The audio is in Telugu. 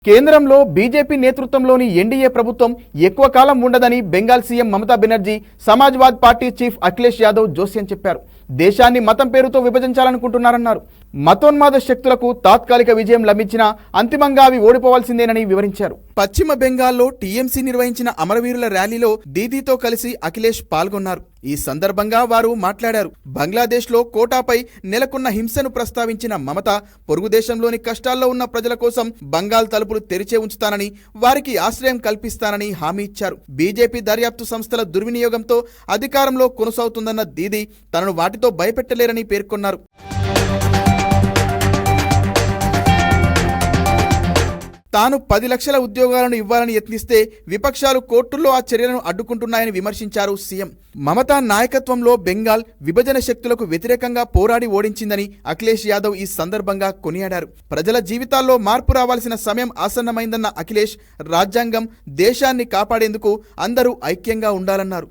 కేంద్రంలో బీజేపీ నేతృత్వంలోని ఎన్డీఏ ప్రభుత్వం ఎక్కువ కాలం ఉండదని Bengal CM Mamata Banerjee Samajwadi party chief Akhilesh Yadav జోస్యం చెప్పారు. దేశాన్ని మతం పేరుతో విభజించాలనుకుంటున్నారన్నారు. మతోన్మాద శక్తులకు తాత్కాలిక విజయం లభించినా అంతిమంగా అవి ఓడిపోవాల్సిందేనని వివరించారు. పశ్చిమ బెంగాల్లో టీఎంసీ నిర్వహించిన అమరవీరుల ర్యాలీలో దీదీతో కలిసి అఖిలేష్ పాల్గొన్నారు. ఈ సందర్భంగా వారు మాట్లాడారు. బంగ్లాదేశ్లో కోటాపై నెలకొన్న హింసను ప్రస్తావించిన మమత పొరుగు దేశంలోని కష్టాల్లో ఉన్న ప్రజల కోసం బంగాల్ తలుపులు తెరిచే ఉంచుతానని, వారికి ఆశ్రయం కల్పిస్తానని హామీ ఇచ్చారు. బీజేపీ దర్యాప్తు సంస్థల దుర్వినియోగంతో అధికారంలో కొనసాగుతుందన్న దీదీ తనను వాటితో భయపెట్టలేరని పేర్కొన్నారు. తాను 10 లక్షల ఉద్యోగాలను ఇవ్వాలని యత్నిస్తే విపక్షాలు కోర్టుల్లో ఆ చర్యలను అడ్డుకుంటున్నాయని విమర్శించారు సీఎం. మమతా నాయకత్వంలో బెంగాల్ విభజన శక్తులకు వ్యతిరేకంగా పోరాడి ఓడించిందని అఖిలేష్ యాదవ్ ఈ సందర్భంగా కొనియాడారు. ప్రజల జీవితాల్లో మార్పు రావాల్సిన సమయం ఆసన్నమైందన్న అఖిలేష్ రాజ్యాంగం దేశాన్ని కాపాడేందుకు అందరూ ఐక్యంగా ఉండాలన్నారు.